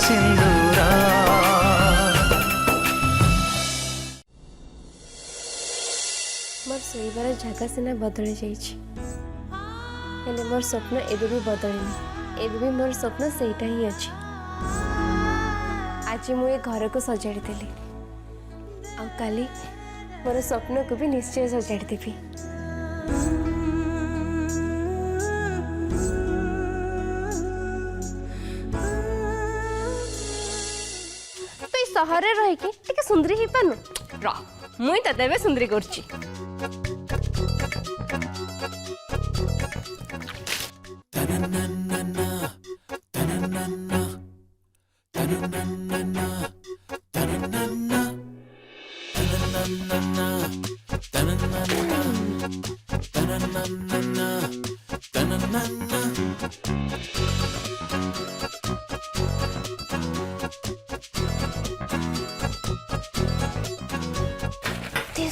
सिंदूरा। मोर शोबार जगह सीना बदली जाइए मोर स्वप्न एबे भी बदलनी एबे भी मोर स्वप्न सेटा ही अच्छी। आज मुझे घर को सजाड़ी देली आ काली मोर स्वप्न को भी निश्चय सजाड़ी देवी। तो सहर रही सुंदरी ही पानु रह मुई तते सुंदरी करची।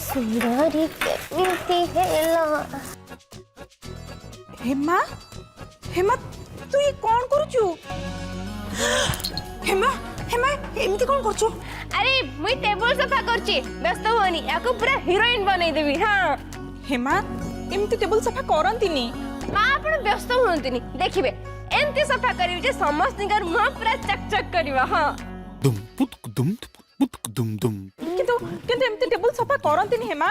सुंदरी केमिति हेला हेमा हेमा तू ये कौन करूचु? हेमा हेमा एमती कौन करछु? अरे मुई टेबल सफा करची व्यस्त होनी याको पूरा हीरोइन बनै देबी। हां हेमा एमती टेबल सफा करंतिनी मां आपण व्यस्त होंतिनी देखिबे एमती सफा करिव जे समस्तकर मुंह पूरा चकचक करबा। हां दुम पुतक दुम पुतक दुम दुम किंतु किंतु एमती टेबल सफा करंतिनी हेमा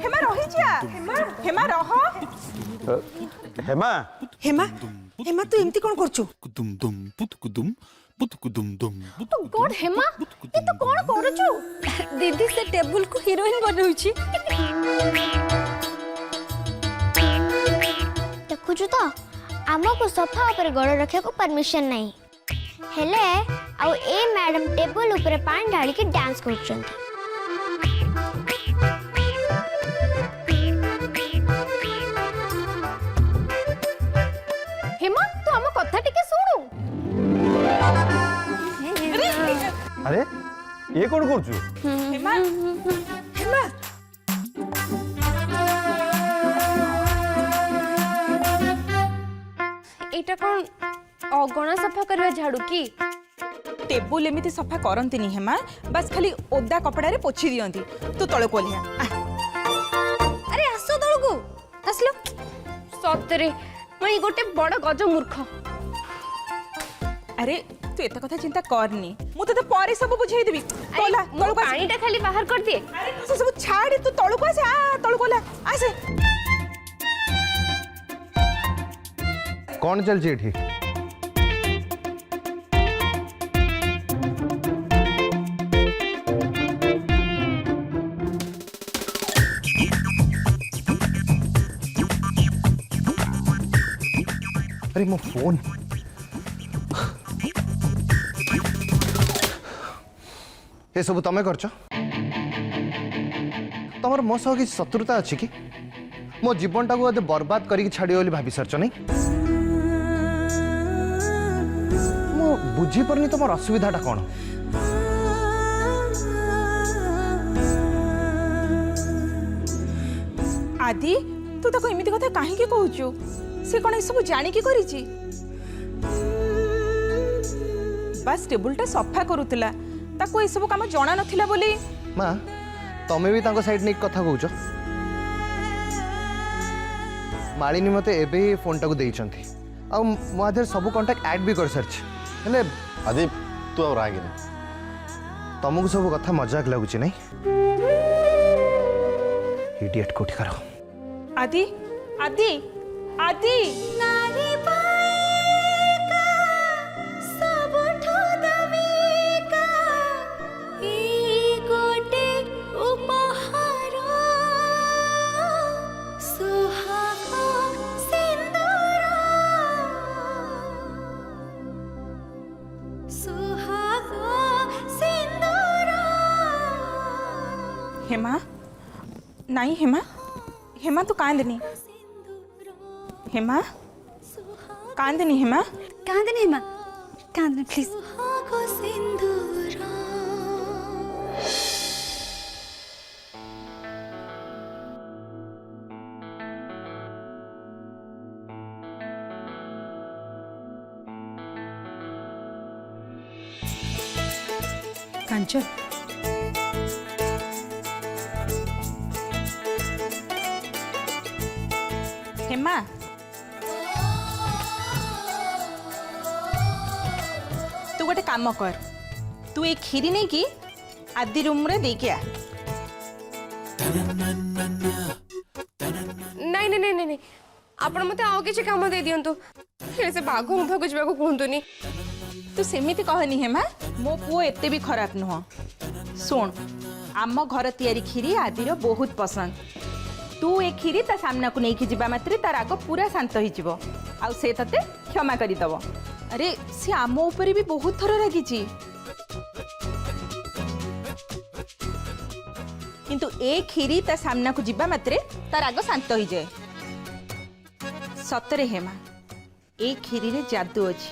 हेमा रहि जा हेमा हेमा रह हेमा हेमा हेमा तू एमती कौन करछु? दुम दुम पुतक दुम दुम तो गॉड हेमा ये तो कोन करछु? दीदी से टेबल को हीरोइन बनौछि। देखुछु तो आमको सोफा ऊपर गोड़ रखे को परमिशन नहीं हेले आउ ए मैडम टेबल ऊपर पानी ढाली के डांस करछंती। हेमा तू हम कथा टिके सुनु। अरे ये कौन करछु? हेमा हेमा एटा कोन अगणा सफा करबा झाड़ू की? टेबल एमती सफा करंतिनी हेमा बस खाली ओदा कपड़ा रे पोछि दियंती। तू तळे कोलिया अरे आसो दळगु आसलो सतरे मई गोटे बड़ गज मूर्ख। अरे तू एत कथा चिंता करनी मु तो पारे सब बुझाई देबी। तोला तळु को पानीटा खाली बाहर कर दिए। अरे से सब छाड़ तू तळु को आसे आ तळु कोला आसे कौन चल एठी? अरे मो फोन ये सब तमें करछ? तमर मो सह कि शत्रुता अछि कि? मो जीवन टाको अदे बर्बाद करी छाड़ी बोली भाभी सरछ नहीं? मो बुझी परनी तमर असुविधाटा कौन? आदि तू ताको एमिति कथा काहे के कहूचु? से कोन ए सब जानि के करिछि? बस टेबलटा सफा करूतला ताको ए सब काम जणा नथिला बोली। माँ तमें भी तांको साइड नहीं कथा कहूच? मालिनी मते एबे ही फोन टाको देइचंती आ मो आधर सब कांटेक्ट ऐड भी कर सरछ हेले आदि तू आ रागिनी तुमको सब कथा मजाक लगुच नहीं? इडियट कोठी करो आदि आदि आदि हेमा नहीं हेमा हेमा तू कांदनी हेमा कांदनी हेमा हेमा कांदनी प्लीज। कांचन हेमा तू गोटे काम कर तू ये खीरी नहीं कि आदि रूम रे देके आ ନାଇଁ ନାଇଁ ନାଇଁ ନାଇଁ ଆପଣ ମତେ ଆଉ କିଛି କାମ ଦେଇ ଦିଅନ୍ତୁ ହେଲେ ସେ ବାଘ ମୁଖକୁ ଯିବାକୁ କୁହନ୍ତୁନି। तू सेमिति कहनी हेमा मो पुओ एते भी खराब नुह सुन आम घर तैयारी खीरी आदिर बहुत पसंद तू ए खीरी ता सामना को नहीं जीवा मात्रे तार राग पूरा शांत हो आउ से तते क्षमा करदब अरे से आम ऊपर भी बहुत थर रागी किंतु ए खीरी ता सामना को जीवा मात्रे तार राग शांत हो जाए सतरे हेमा ए खीरी रे जादू अच्छी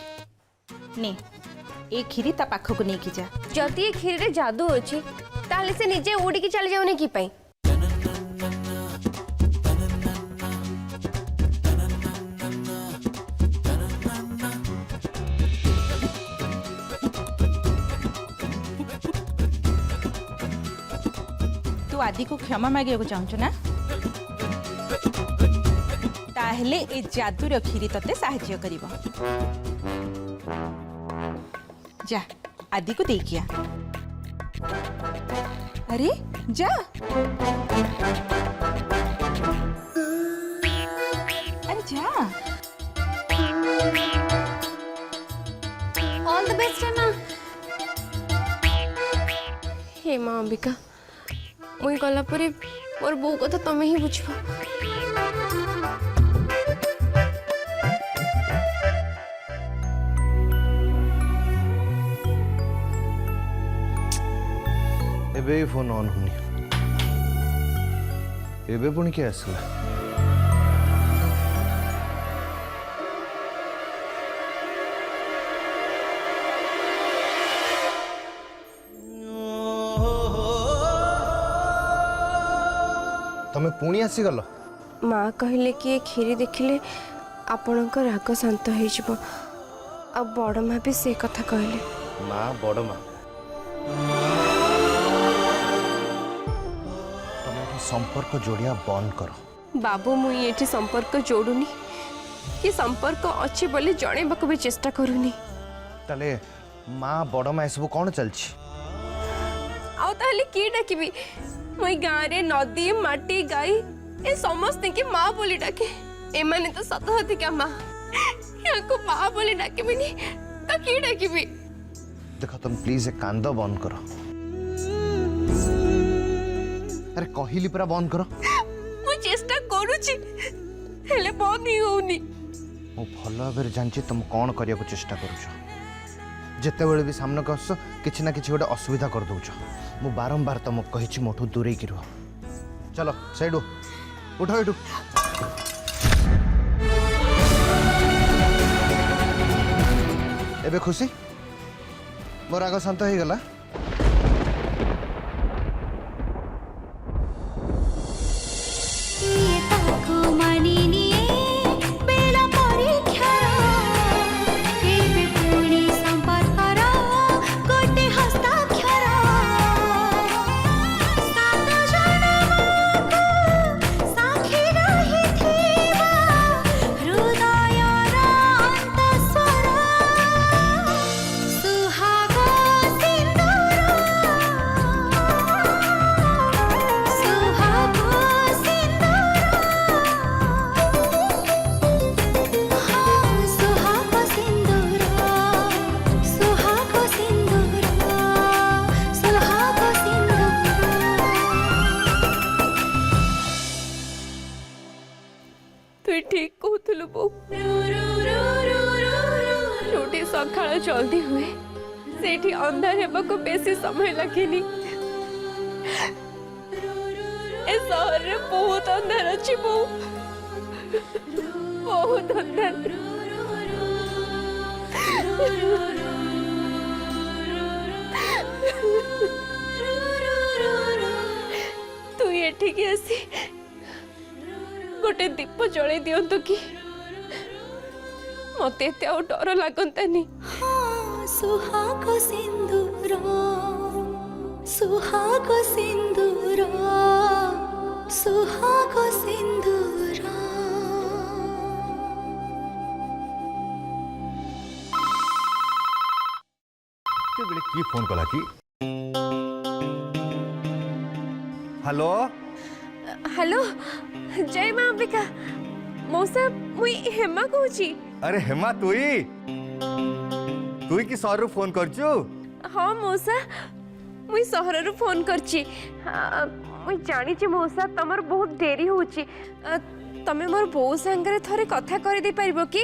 ने ए खीरी ता पाख को नहीं जा जदि ए खीरी रे जादू अछि ताहले से निजे उड़ी की चली जाउनी की पई तू आदि को क्षमा मांगे को चाहूँ ना ताहले ए जादूर खीरी तते साहाय्य करिबो जा आदि को देखिया अरे जा अरे जा ऑल द बेस्ट है मां हे मां अंबिका मुई गला परे मोर बो कथा तमे ही बुझबो एबे फोन ऑन होनी एबे पुणी किए आसला तमे पुणी आसीगल माँ कहले कि ये खीरी देखिले आपणकर राग शांत हो आ बड़ माँ भी से कथा कहले माँ बड़ माँ संपर्क जोड़िया बंद करो बाबू मुई ये संपर्क जोड़ुनी कि संपर्क अच्छी बोली जणेबाक भी चेष्टा करूनी ताले माँ बड़ माँ सब कौन चलछि आउ ताहले की डाकिबी मुई गाँ रे नदी माटी गाई ए समस्त की माँ बोली डाके एमाने तो सत हतिका माँ याको माँ बोली डाकिबिनी तो की डाकिबी देखो तुम प्लीज ए कांद बंद करो अरे कहली पूरा बंद करो मु चेष्टा करूची हेले बंद ही होउनी मु भल भाव जानची तुम कौन करिया को चेष्टा करूछ जेते बेले भी सामने को आस किछि ना किछि गोटे असुविधा कर दउछ मु बारंबार तुमको कहिछि मोठू दूरे की रह चलो साइड उठो एठू एबे खुशी मोर राग शांत हो गला ठीक कहूलु बो जोटी सकाळ जल्दी हुए सेठी अंधार हेबाको बेसी समय लागेनी ए शहर रे बहुत अंधार अछि बो बहुत अंधार तू एठी के आसी गोटे दीप जले दियंतु कि मते एते आ डर लागंतानी सुहाग सिंदूर सुहाग सिंदूर सुहाग सिंदूर बेले की फोन कला कि हेलो हेलो जय माँ अंबिका मौसा मुई हेमा कहूची। अरे हेमा तुई तुई की सर फोन करचु हाँ मौसा मुई सहर रु फोन करची मुई जानी छी मौसा तमर बहुत देरी होची तमे मोर बो संगरे थरे कथा करि दे परिबो कि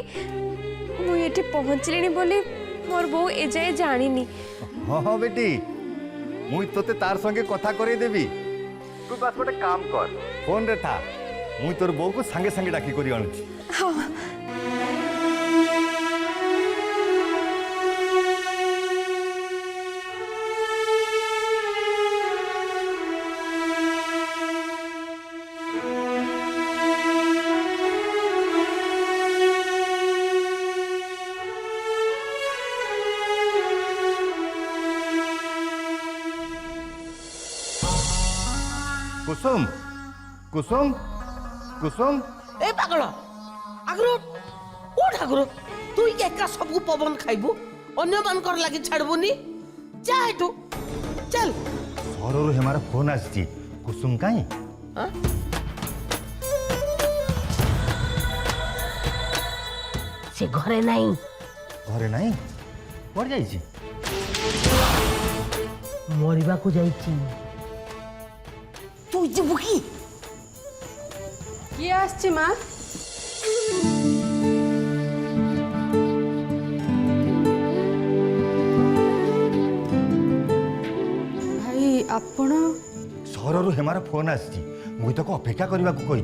मुई एठी पहुँचलिनी बोली मोर बो ए जाए जानिनी। हाँ हाँ बेटी मुई तोते तार संगे कथा करे देबी तू बस गोटे काम कर फोन रे था मुई तोर बो को संगे संगे डाकी करी आनुची। हाँ कुसुम कुसुम कुसुम ए पागल आगरो उठ आगरो तू एका सबको पवन खाइबू अन्य मानकर लागि छाड़बुनी जा एठू चल सररु हमारा फोन आसी कुसुम काई हाँ? से घरे नहीं घरे नहीं पड़ जाइए मरिबा को जाइची तू जीबू की किए आछी माँ भाई आपण सररु हमारा फोन आसी मुई तो अपेक्षा करने को कही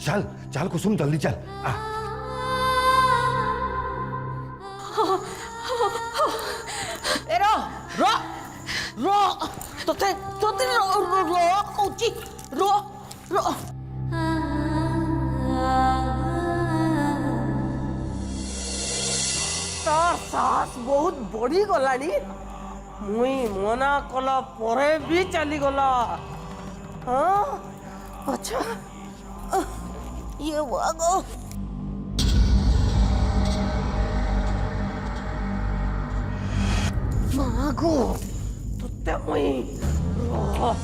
चल चल कुसुम जल्दी चल आ ए रो रो रो तोते तोते रो रो रो कोची रो रो तार सास बहुत बड़ी गलानी मुई मना कला परे भी चली गला हाँ अच्छा ये वागो मागो तुत्ते मुई रो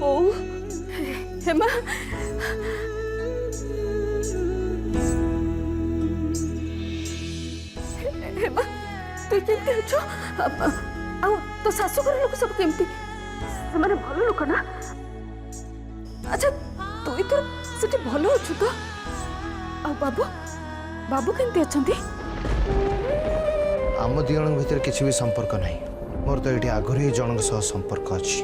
ओ हेमा हेमा तू केमती अछ आ तो सासु घर लोक सब केमती से माने भलो लोक ना अच्छा तू तो सेठी भलो अछु तो आ बाबू बाबू केमती अछंती आम दी जन भीतर किसी भी संपर्क नहीं मोर तो ये आगुरी ही जन सह संपर्क अच्छी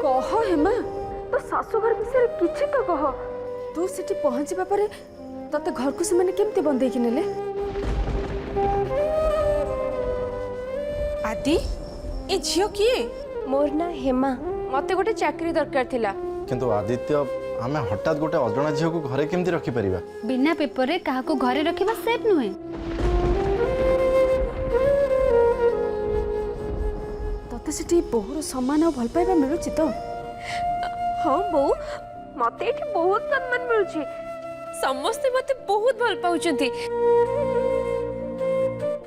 कह हेमा तो सासु घर विषय किछि तो कह तू सेठी पहुंचबा परे तते घर को से माने केमते बंदेई कि नेले आदि ए झियो किए मोर ना हेमा मते गोटे चाकरी दरकार थिला किंतु आदित्य आमे हठात गोटे अजଣା झील को घरे केमती रखी परिबा बिना पेपर रे कहा को घरे रखिबा सेफ नुहे तते सेठी बहुर सम्मान और भल पाइबा मिलुची तो हाँ बो मते एठी बहुत सम्मान मिलुची समस्ते मते बहुत भल पाउचंती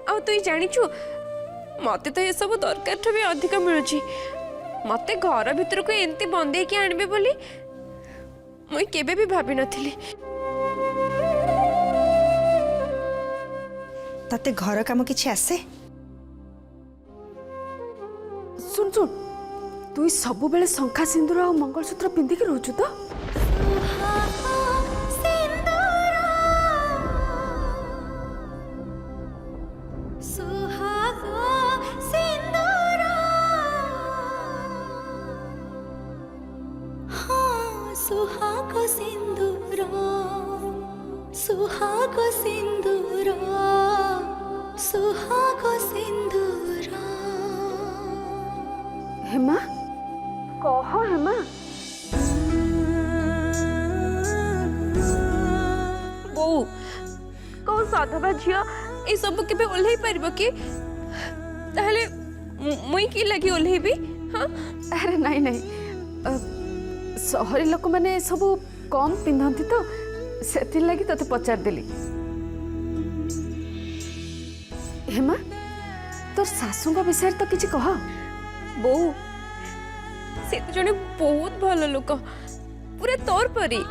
आ तू जानी छु मते तो ये सब दरकार ठो भी अधिक मिलुची मते घर भीतर को एंती बंदे के आनबे बोली मुई केबे भी भाबी नथिली तते घर काम किछि आसे सुन सुन तू सब बेले शंखा सिंदूर और मंगलसूत्र पिंधिकी रहूछु तो सुहाग सिंदूर सिंदूर सुहाग सिंदूर सुहाग सिंदूर हेमा कह हेमा बोऊ कौन साधवा झिया ये सब के ओल्हे पार कि ताहले मुई की लगी ओल्हे भी हाँ अरे नहीं नहीं सहरी लोक मैंने सब कम पिंधती तो से लगी तोते पचार देली हेमा तोर सासू विषय तो किसी कह बोऊ से तो जने बहुत भल लोक पूरा तोर परी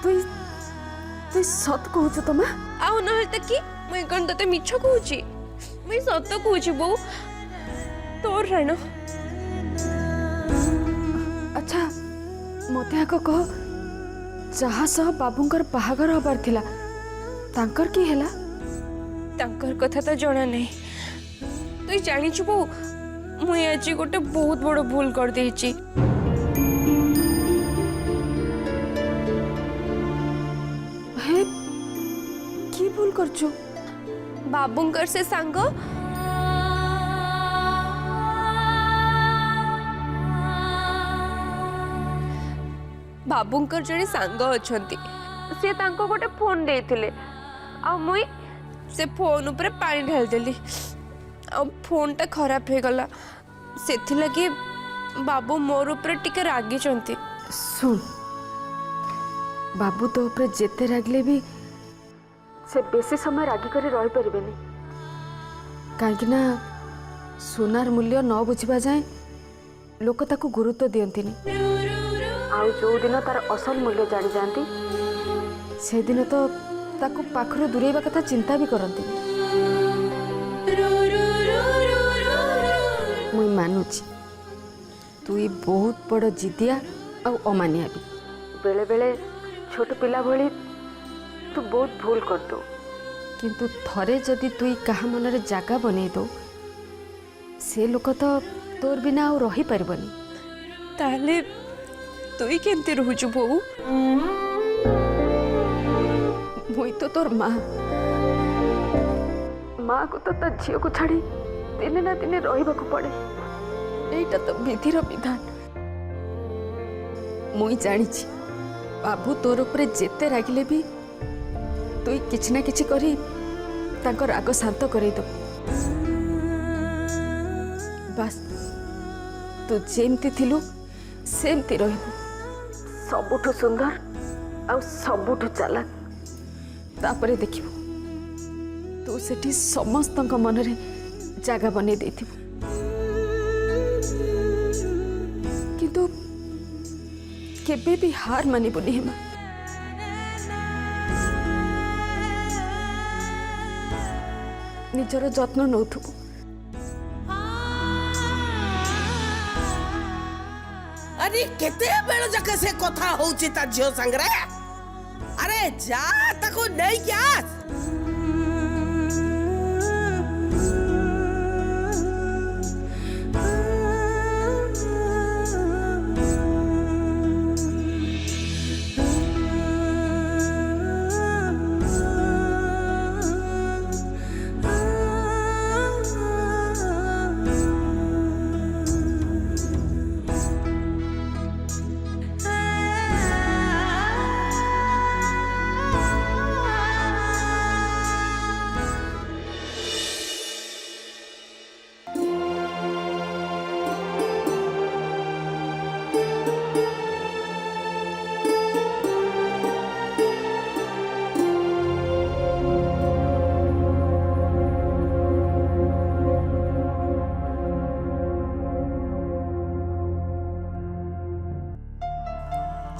तुई तुई सत कहूच तो माँ आउ न तक कि मुई कौन तते मिछ कहूची मुई सत कहूची बोऊ तोर राण अच्छा मते आको कह जहाँ सह बाबूंकर बाहागर हबार थिला तांकर की हैला तांकर कथा तो जଣା नहीं तु जानिछु बो मुई आज गोटे बहुत बड़ भूल कर देछि हे की भूल करछु बाबूंकर से सांग बाबूंकर जड़े सांग अछंती से तांको गोटे फोन देथिले आ मुई से फोन ऊपर पानी ढाल देली आ फोन टा खराब हो गला सेथि लगी बाबू मोर ऊपर टिके रागी चंती सुन बाबू तो ऊपर जेते रागले भी से बेसी समय रागी करी रही परिबेनी काहेकि ना सोनार मूल्य न बुझिबा जाए लोक ताकू गुरुत्व दियंतिनी आउ जो दिन तार असल मूल्य जानी जाती से दिन तो ताकू पाखरु दूरेबा कथा चिंता भी करती मुई मानुची तु बहुत बड़ जिदिया और अमानिया भी बेले बेले छोट पिला भली तू बहुत भूल कर दो किंतु थरे जदि तुई कहा मनरे जागा बनै दो से लोक तो तोर बिना और रही पारबनी ताले तुई केमती रहूचु बोऊ मुई तो तोर माँ माँ को तो ता झील को छाड़ी दिने ना दिने रहिबा को पड़े एटा तो विधिर विधान मुई जानिछि बाबू तोर ऊपर जेते रागिले भी तुई किछि ना किछि करी तांको राग शांत करै दो बस तू जेमती थिलु सेमती रहिबु सबुठु सुंदर आ सबुठु चालाक तापरे देखिबु तू सेठी समस्तक मनरे जागा बनै देथिबु किंतु केबे भी हार मानिबुनी हेमा निजर जत्न नौथुबु अरे केते बेल जके से कथा होउची ता झियो संगरे अरे जा ताको नहीं क्या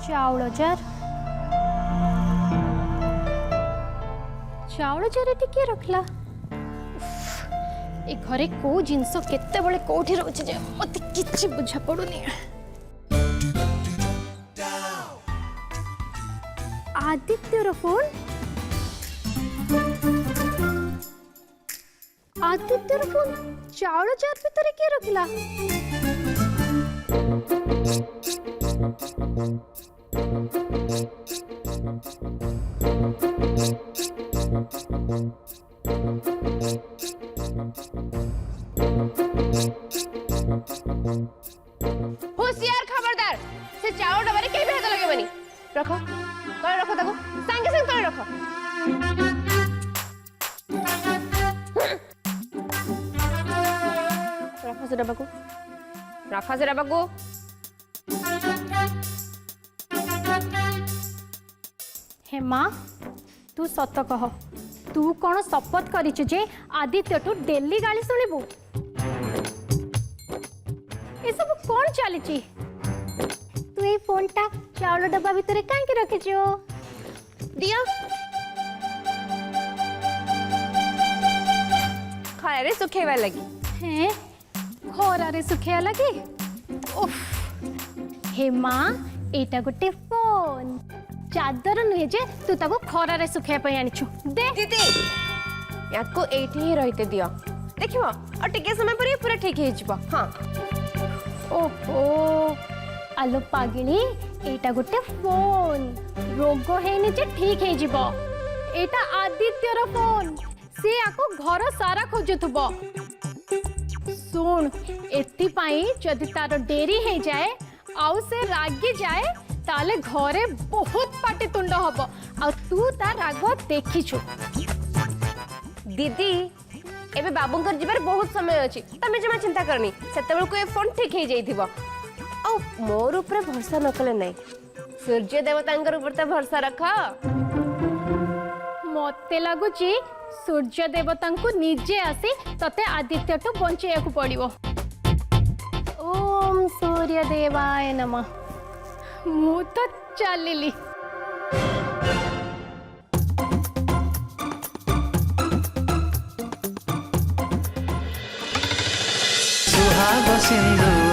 चाउल जार चाउल जार एटी के रखला ए घरे को जिंस केते बळे कोठी रहउछ जे मते किछि बुझा पडुनी आदित्यर फोन आदित्यर फोन चाउल जार भीतर के रखला होशियार खबरदार से चावल डबारे के भी हाथ लगेबनी रखो तळे रखो ताको संगे संग तळे रखो रखो से डब्बा को हे माँ तू सत कह तू कौन शपथ करिଛୁ जे आदित्य टू डेली गाली शुणिबू ये सब कौन चली तू ये फोन टा चावल डब्बा भितर काहे रखिছো दिया खरारे सुखेवा लगी हैं खरारे सुखिया लगी उफ हे माँ एटा गोटे फोन चादर नुहे जे तू ताको खरारे सुखिया पे आनिछु दे दीदी याको एठी ही रहते दियो देखिबो और टिके समय पर ये पूरा ठीक हे जिवो हां ओहो आलो पागिनी एटा गोटे फोन रोग हेनी जे ठीक हे जिवो एटा आदित्यर फोन से आको घर सारा खोजुथबो सुन एति पाई जदि तार डेरी हे जाए आउ से रागी जाए ताले घरे बहुत पाटी तुंड हबो आ तू ता राग देखिछु दीदी एबे बाबूंकर जिबार बहुत समय अछि तमे जमा चिंता करनी सेतेबेल को ए फोन ठीक हे जाइथिबो आ मोर ऊपर भरोसा न कले नै सूर्य देवतांकर ऊपर त भरोसा रख मते लागुची सूर्य देवतांकु निजे आसी तते आदित्य टू बंचेयाकु पड़िबो ओम सूर्य देवाय नमः मु तो चलिली सुहाग सिंधु